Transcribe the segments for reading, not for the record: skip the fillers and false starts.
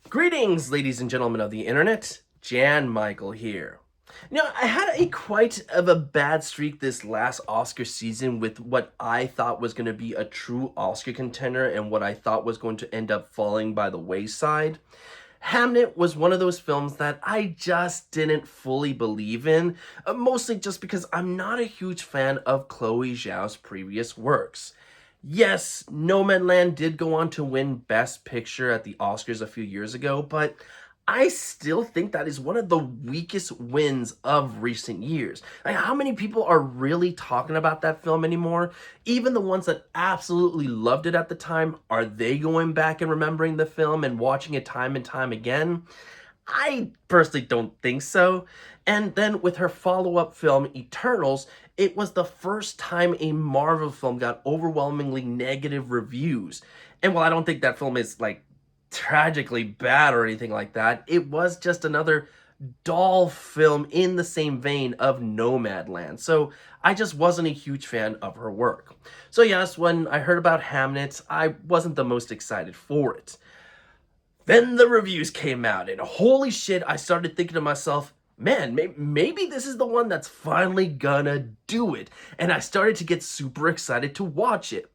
Greetings, ladies and gentlemen of the internet. Jan Michael here. I had a quite of a bad streak this last Oscar season with what I thought was going to be a true Oscar contender and what I thought was going to end up falling by the wayside. Hamnet was one of those films that I just didn't fully believe in, mostly just because I'm not a huge fan of Chloé Zhao's previous works. Yes, Nomadland did go on to win Best Picture at the Oscars a few years ago, but I still think that is one of the weakest wins of recent years. Like, how many people are really talking about that film anymore? Even the ones that absolutely loved it at the time, are they going back and remembering the film and watching it time and time again? I personally don't think so. And then with her follow-up film, Eternals, it was the first time a Marvel film got overwhelmingly negative reviews. And while I don't think that film is, tragically bad or anything like that, it was just another dull film in the same vein of Nomadland. So I just wasn't a huge fan of her work. So yes, when I heard about Hamnet, I wasn't the most excited for it. Then the reviews came out, and holy shit, I started thinking to myself, man, maybe this is the one that's finally gonna do it. And I started to get super excited to watch it.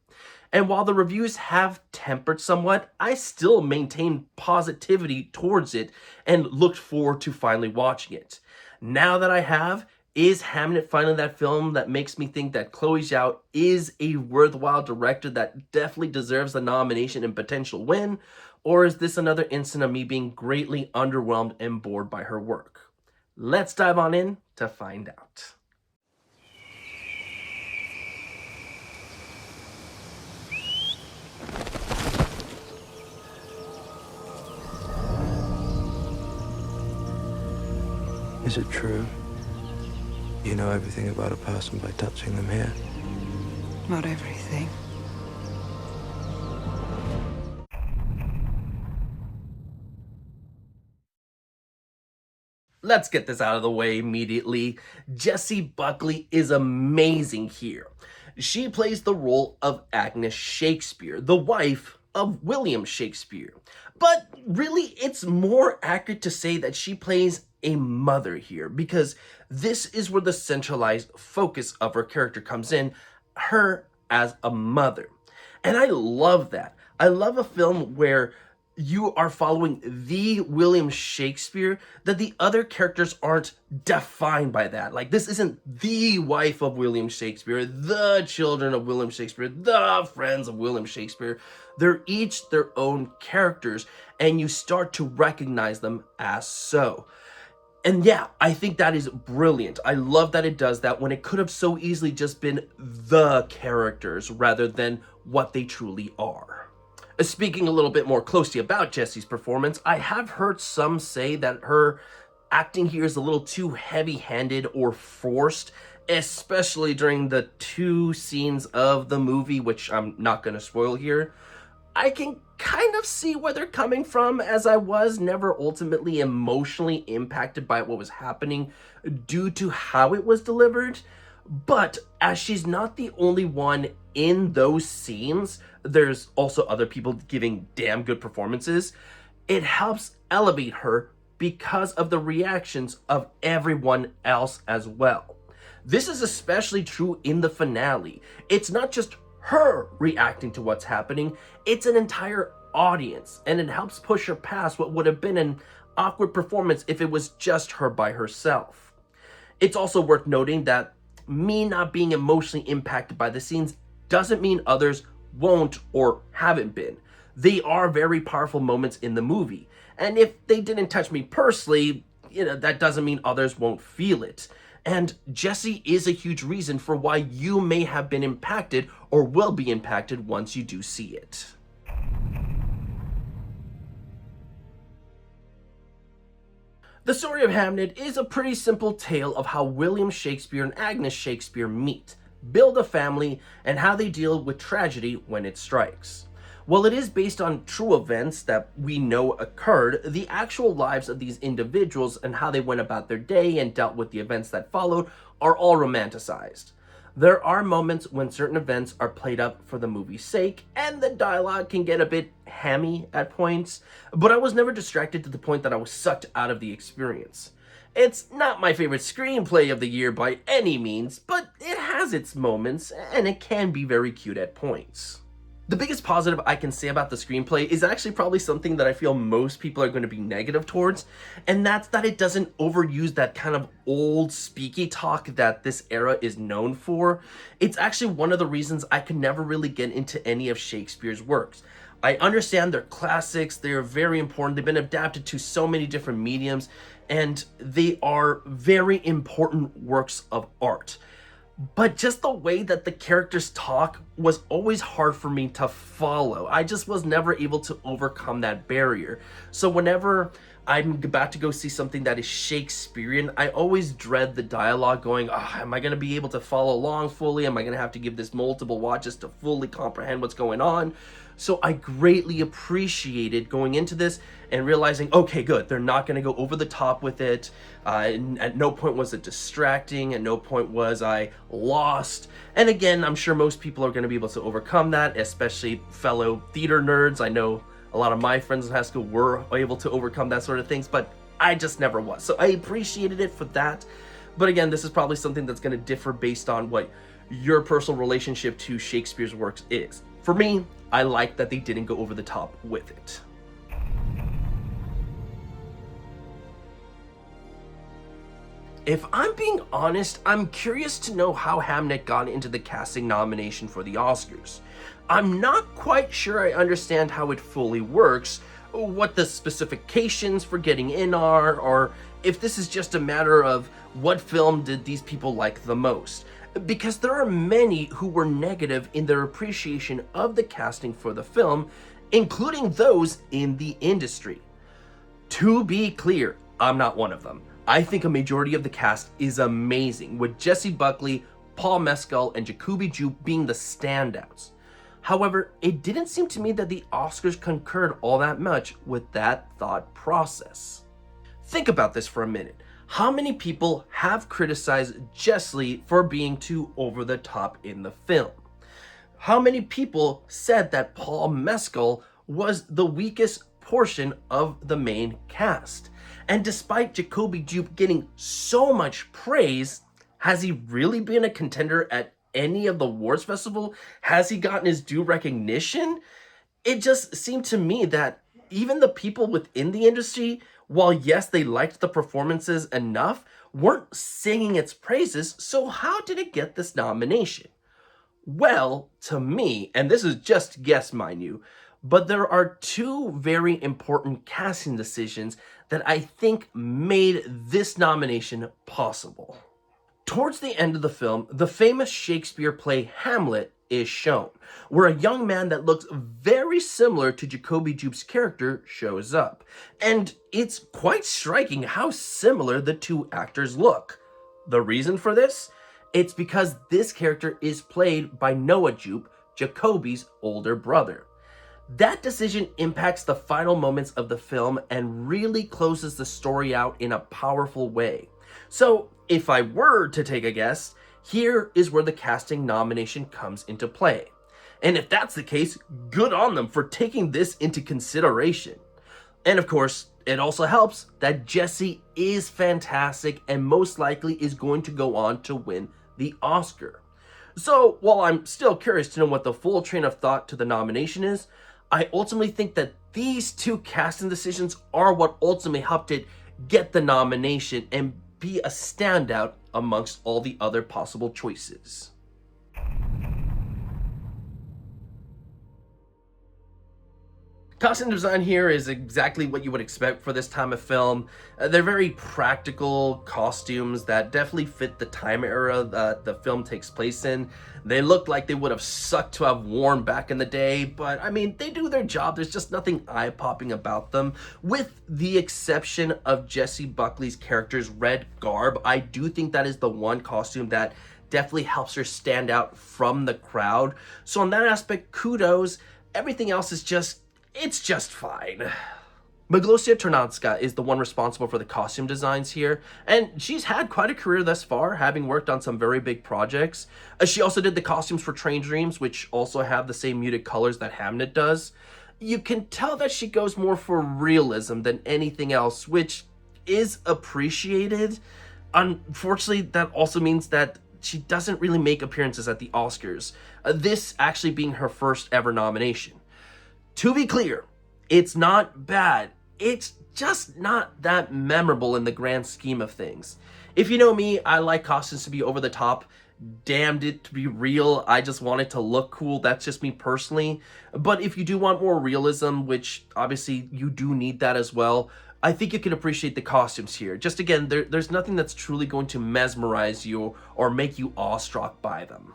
And while the reviews have tempered somewhat, I still maintain positivity towards it and looked forward to finally watching it. Now that I have, is Hamnet finally that film that makes me think that Chloé Zhao is a worthwhile director that definitely deserves a nomination and potential win? Or is this another instance of me being greatly underwhelmed and bored by her work? Let's dive on in to find out. Is it true? You know everything about a person by touching them here? Not everything. Let's get this out of the way immediately. Jessie Buckley is amazing here. She plays the role of Agnes Shakespeare, the wife of William Shakespeare. But really, it's more accurate to say that she plays a mother here, because this is where the centralized focus of her character comes in, her as a mother. And I love that. I love a film where you are following the William Shakespeare, that the other characters aren't defined by that. Like, this isn't the wife of William Shakespeare, the children of William Shakespeare, the friends of William Shakespeare. They're each their own characters, and you start to recognize them as so. And yeah, I think that is brilliant. I love that it does that when it could have so easily just been the characters rather than what they truly are. Speaking a little bit more closely about Jessie's performance, I have heard some say that her acting here is a little too heavy-handed or forced, especially during the two scenes of the movie, which I'm not going to spoil here. I can kind of see where they're coming from, as I was never ultimately emotionally impacted by what was happening due to how it was delivered. But as she's not the only one in those scenes, there's also other people giving damn good performances. It helps elevate her because of the reactions of everyone else as well. This is especially true in the finale. It's not just her reacting to what's happening, it's an entire audience, and it helps push her past what would have been an awkward performance if it was just her by herself. It's also worth noting that me not being emotionally impacted by the scenes doesn't mean others won't or haven't been. They are very powerful moments in the movie, and if they didn't touch me personally, that doesn't mean others won't feel it. And Jessie is a huge reason for why you may have been impacted or will be impacted once you do see it. The story of Hamnet is a pretty simple tale of how William Shakespeare and Agnes Shakespeare meet, build a family, and how they deal with tragedy when it strikes. While it is based on true events that we know occurred, the actual lives of these individuals and how they went about their day and dealt with the events that followed are all romanticized. There are moments when certain events are played up for the movie's sake, and the dialogue can get a bit hammy at points, but I was never distracted to the point that I was sucked out of the experience. It's not my favorite screenplay of the year by any means, but it has its moments, and it can be very cute at points. The biggest positive I can say about the screenplay is actually probably something that I feel most people are going to be negative towards, and that's that it doesn't overuse that kind of old speaky talk that this era is known for. It's actually one of the reasons I could never really get into any of Shakespeare's works. I understand they're classics, they're very important, they've been adapted to so many different mediums, and they are very important works of art. But just the way that the characters talk was always hard for me to follow. I just was never able to overcome that barrier. So whenever I'm about to go see something that is Shakespearean, I always dread the dialogue going, am I going to be able to follow along fully? Am I going to have to give this multiple watches to fully comprehend what's going on? So I greatly appreciated going into this and realizing, okay, good, they're not going to go over the top with it. At no point was it distracting. At no point was I lost. And again, I'm sure most people are going to be able to overcome that, especially fellow theater nerds. I know a lot of my friends in high school were able to overcome that sort of things, but I just never was. So I appreciated it for that. But again, this is probably something that's going to differ based on what your personal relationship to Shakespeare's works is. For me, I like that they didn't go over the top with it. If I'm being honest, I'm curious to know how Hamnet got into the casting nomination for the Oscars. I'm not quite sure I understand how it fully works, what the specifications for getting in are, or if this is just a matter of what film did these people like the most. Because there are many who were negative in their appreciation of the casting for the film, including those in the industry. To be clear, I'm not one of them. I think a majority of the cast is amazing, with Jessie Buckley, Paul Mescal, and Chloé Zhao being the standouts. However, it didn't seem to me that the Oscars concurred all that much with that thought process. Think about this for a minute. How many people have criticized Jessie for being too over the top in the film? How many people said that Paul Mescal was the weakest portion of the main cast? And despite Chloé Zhao getting so much praise, has he really been a contender at any of the awards festival? Has he gotten his due recognition? It just seemed to me that even the people within the industry, while yes, they liked the performances enough, weren't singing its praises, so how did it get this nomination? Well, to me, and this is just guess mind you, but there are two very important casting decisions that I think made this nomination possible. Towards the end of the film, the famous Shakespeare play Hamlet is shown, where a young man that looks very similar to Chloé Zhao's character shows up. And it's quite striking how similar the two actors look. The reason for this? It's because this character is played by Noah Jupe, Jacoby's older brother. That decision impacts the final moments of the film and really closes the story out in a powerful way. So, if I were to take a guess, here is where the casting nomination comes into play. And if that's the case, good on them for taking this into consideration. And of course, it also helps that Jessie is fantastic and most likely is going to go on to win the Oscar. So, while I'm still curious to know what the full train of thought to the nomination is, I ultimately think that these two casting decisions are what ultimately helped it get the nomination and be a standout amongst all the other possible choices. Costume design here is exactly what you would expect for this time of film. They're very practical costumes that definitely fit the time era that the film takes place in. They look like they would have sucked to have worn back in the day, but I mean, they do their job. There's just nothing eye-popping about them. With the exception of Jessie Buckley's character's red garb, I do think that is the one costume that definitely helps her stand out from the crowd. So in that aspect, kudos. Everything else is just, it's just fine. Maglosia Ternatska is the one responsible for the costume designs here, and she's had quite a career thus far, having worked on some very big projects. She also did the costumes for Train Dreams, which also have the same muted colors that Hamnet does. You can tell that she goes more for realism than anything else, which is appreciated. Unfortunately, that also means that she doesn't really make appearances at the Oscars, this actually being her first ever nomination. To be clear, it's not bad. It's just not that memorable in the grand scheme of things. If you know me, I like costumes to be over the top. Damned it to be real. I just want it to look cool. That's just me personally. But if you do want more realism, which obviously you do need that as well, I think you can appreciate the costumes here. Just again, there's nothing that's truly going to mesmerize you or make you awestruck by them.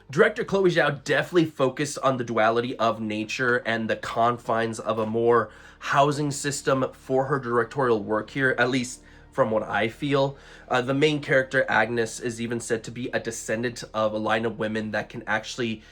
Director Chloé Zhao definitely focused on the duality of nature and the confines of a more housing system for her directorial work here, at least from what I feel. The main character, Agnes, is even said to be a descendant of a line of women that can actually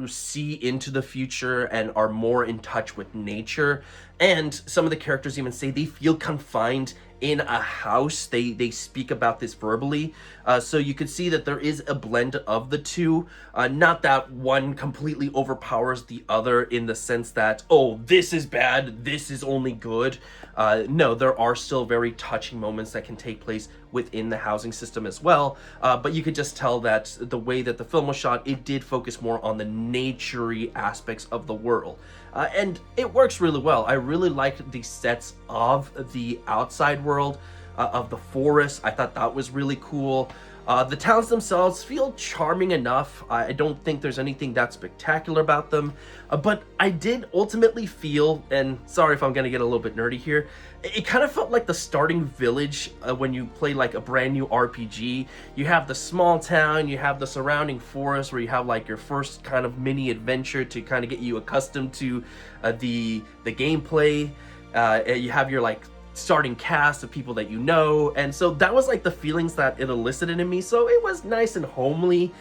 see into the future and are more in touch with nature. And some of the characters even say they feel confined in a house. They speak about this verbally. So you could see that there is a blend of the two. Not that one completely overpowers the other in the sense that, oh, this is bad, this is only good. No, there are still very touching moments that can take place within the housing system as well. But you could just tell that the way that the film was shot, it did focus more on the nature-y aspects of the world. And it works really well. I really liked the sets of the outside world, of the forest. I thought that was really cool. The towns themselves feel charming enough. I don't think there's anything that spectacular about them. But I did ultimately feel, and sorry if I'm going to get a little bit nerdy here, it kind of felt like the starting village when you play like a brand new RPG. You have the small town, you have the surrounding forest where you have like your first kind of mini adventure to kind of get you accustomed to the gameplay. You have your like starting cast of people that you know, and so that was like the feelings that it elicited in me. So it was nice and homely.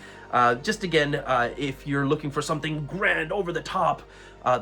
Just again, if you're looking for something grand over the top,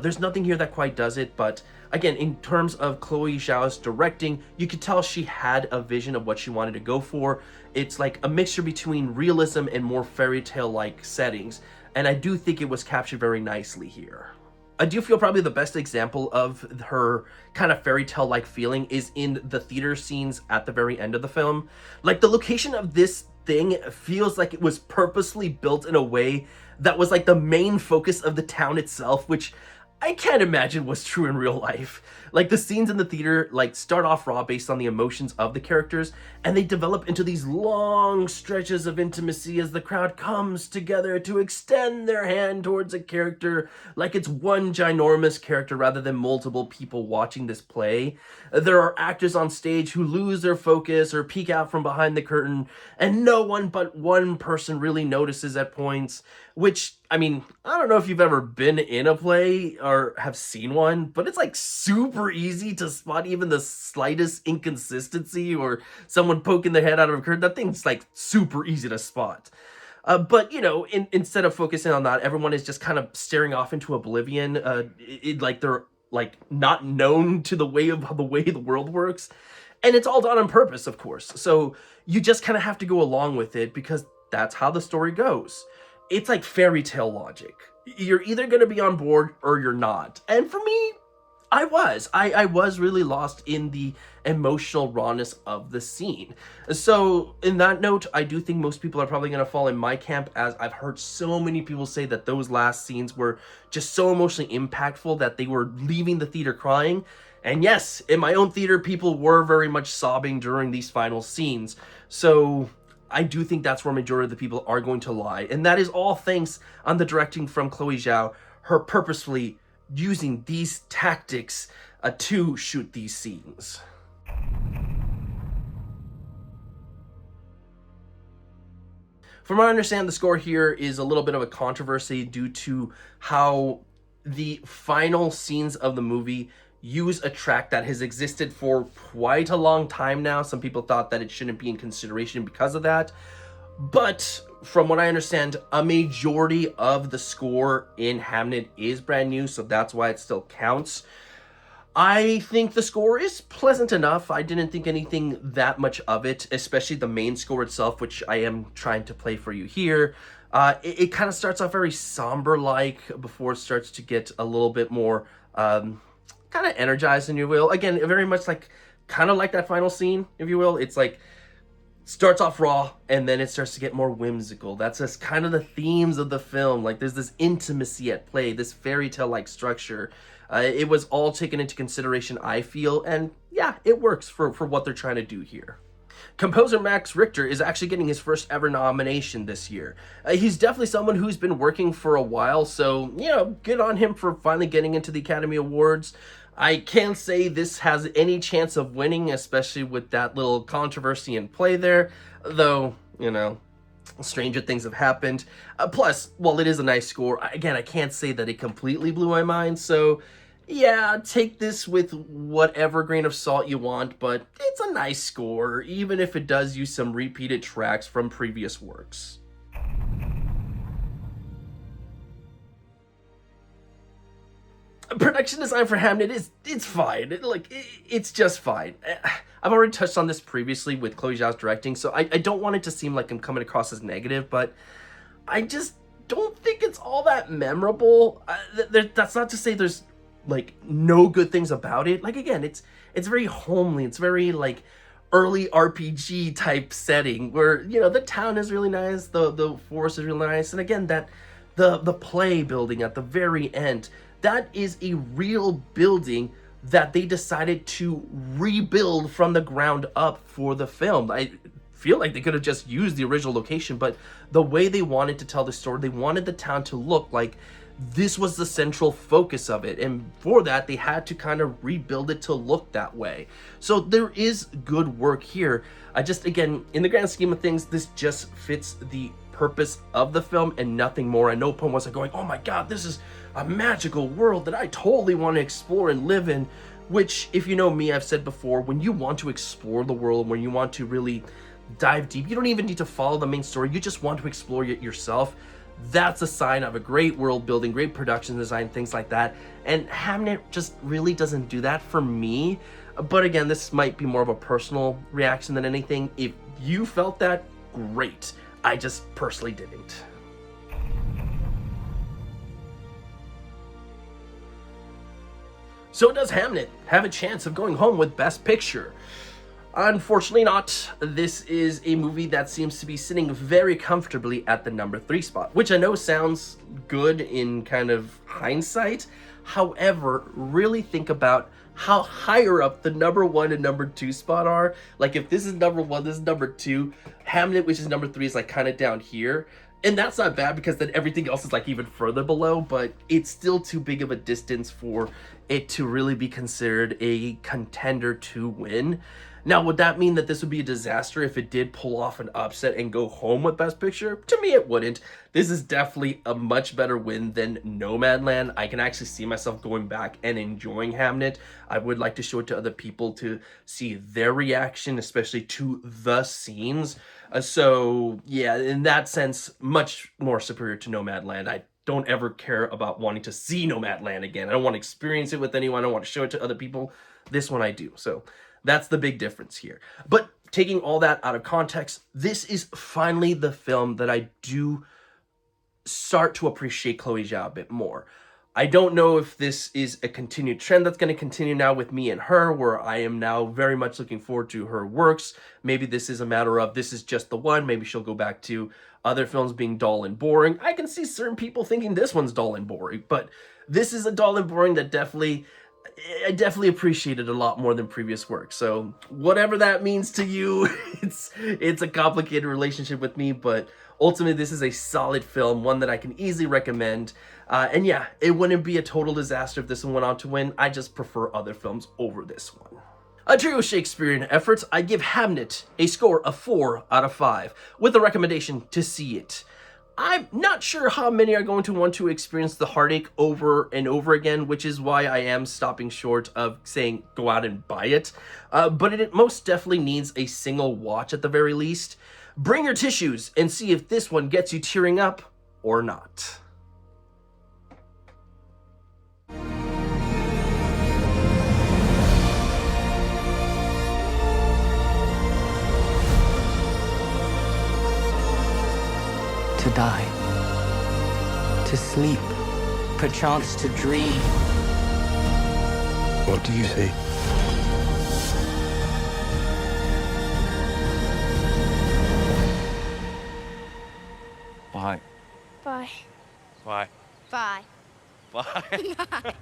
there's nothing here that quite does it. But again, in terms of Chloé Zhao's directing, you could tell she had a vision of what she wanted to go for. It's like a mixture between realism and more fairy tale like settings, and I do think it was captured very nicely here. I do feel probably the best example of her kind of fairy tale like feeling is in the theater scenes at the very end of the film. Like the location of this thing feels like it was purposely built in a way that was like the main focus of the town itself, which I can't imagine was true in real life. Like the scenes in the theater like start off raw based on the emotions of the characters, and they develop into these long stretches of intimacy as the crowd comes together to extend their hand towards a character like it's one ginormous character rather than multiple people watching this play. There are actors on stage who lose their focus or peek out from behind the curtain, and no one but one person really notices at points, which, I mean, I don't know if you've ever been in a play or have seen one, but it's like super easy to spot even the slightest inconsistency or someone poking their head out of a curtain. That thing's like super easy to spot. But, you know, instead of focusing on that, everyone is just kind of staring off into oblivion. Like they're like not known to the way the world works. And it's all done on purpose, of course. So you just kind of have to go along with it because that's how the story goes. It's like fairy tale logic. You're either going to be on board or you're not. And for me, I was really lost in the emotional rawness of the scene. So in that note, I do think most people are probably going to fall in my camp, as I've heard so many people say that those last scenes were just so emotionally impactful that they were leaving the theater crying. And yes, in my own theater, people were very much sobbing during these final scenes. So I do think that's where majority of the people are going to lie. And that is all thanks on the directing from Chloé Zhao, her purposefully using these tactics to shoot these scenes. From what I understand, the score here is a little bit of a controversy due to how the final scenes of the movie use a track that has existed for quite a long time now. Some people thought that it shouldn't be in consideration because of that. But from what I understand, a majority of the score in Hamnet is brand new, so that's why it still counts. I think the score is pleasant enough. I didn't think anything that much of it, especially the main score itself, which I am trying to play for you here. It kind of starts off very somber-like before it starts to get a little bit more kind of energized, if you will. Again, very much like, kind of like that final scene, if you will. It's like, starts off raw, and then it starts to get more whimsical. That's just kind of the themes of the film. Like, there's this intimacy at play, this fairy tale-like structure. It was all taken into consideration, I feel, and yeah, it works for what they're trying to do here. Composer Max Richter is actually getting his first ever nomination this year. He's definitely someone who's been working for a while, so, you know, good on him for finally getting into the Academy Awards. I can't say this has any chance of winning, especially with that little controversy in play there, though, you know, stranger things have happened. Plus, while it is a nice score, again, I can't say that it completely blew my mind, so yeah, take this with whatever grain of salt you want, but it's a nice score, even if it does use some repeated tracks from previous works. Production design for Hamnet it's fine. It's just fine. I've already touched on this previously with Chloé Zhao's directing, so I don't want it to seem like I'm coming across as negative, but I just don't think it's all that memorable. That's not to say there's like no good things about it. Like, again, it's very homely. It's very like early RPG type setting where, you know, the town is really nice, the forest is really nice, and again, that the play building at the very end, that is a real building that they decided to rebuild from the ground up for the film. I feel like they could have just used the original location, but the way they wanted to tell the story, they wanted the town to look like this was the central focus of it, and for that they had to kind of rebuild it to look that way. So there is good work here. I just, again, in the grand scheme of things, this just fits the purpose of the film and nothing more. At no point was I going, oh my god, this is a magical world that I totally want to explore and live in. Which, if you know me, I've said before, when you want to explore the world, when you want to really dive deep, you don't even need to follow the main story, you just want to explore it yourself. That's a sign of a great world building, great production design, things like that. And Hamnet just really doesn't do that for me. But again, this might be more of a personal reaction than anything. If you felt that, great. I just personally didn't. So does Hamnet have a chance of going home with Best Picture? Unfortunately not. This is a movie that seems to be sitting very comfortably at the number 3 spot, which I know sounds good in kind of hindsight. However, really think about how higher up the number 1 and number 2 spot are. Like, if this is number 1, this is number 2, Hamlet, which is number 3, is like kind of down here. And that's not bad because then everything else is like even further below, but it's still too big of a distance for it to really be considered a contender to win. Now, would that mean that this would be a disaster if it did pull off an upset and go home with Best Picture? To me, it wouldn't. This is definitely a much better win than Nomadland. I can actually see myself going back and enjoying Hamnet. I would like to show it to other people to see their reaction, especially to the scenes. So, yeah, in that sense, much more superior to Nomadland. I don't ever care about wanting to see Nomadland again. I don't want to experience it with anyone. I don't want to show it to other people. This one I do. So that's the big difference here. But taking all that out of context, this is finally the film that I do start to appreciate Chloé Zhao a bit more. I don't know if this is a continued trend that's going to continue now with me and her, where I am now very much looking forward to her works. Maybe this is a matter of this is just the one. Maybe she'll go back to other films being dull and boring. I can see certain people thinking this one's dull and boring, but this is a dull and boring that I definitely appreciate it a lot more than previous work. So whatever that means to you, it's a complicated relationship with me, but ultimately this is a solid film, one that I can easily recommend. And yeah, it wouldn't be a total disaster if this one went on to win. I just prefer other films over this one. A true Shakespearean effort, I give Hamnet a score of 4 out of 5, with a recommendation to see it. I'm not sure how many are going to want to experience the heartache over and over again, which is why I am stopping short of saying go out and buy it. But it most definitely needs a single watch at the very least. Bring your tissues and see if this one gets you tearing up or not. To die, to sleep, perchance to dream. What do you see? Bye. Bye. Bye. Bye. Bye.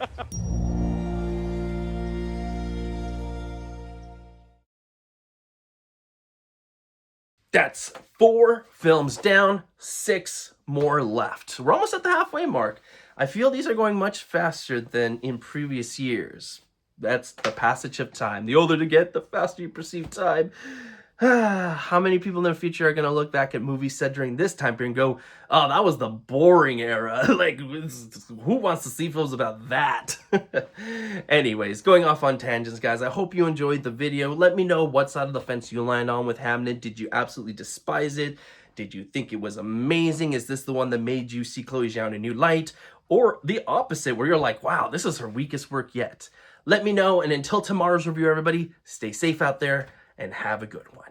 That's 4 films down, 6 more left. We're almost at the halfway mark. I feel these are going much faster than in previous years. That's the passage of time. The older you get, the faster you perceive time. How many people in the future are going to look back at movies said during this time period and go, oh, that was the boring era. Like, who wants to see films about that? Anyways, going off on tangents, guys, I hope you enjoyed the video. Let me know what side of the fence you land on with Hamnet. Did you absolutely despise it? Did you think it was amazing? Is this the one that made you see Chloé Zhao in a new light? Or the opposite, where you're like, wow, this is her weakest work yet? Let me know, and until tomorrow's review, everybody, stay safe out there and have a good one.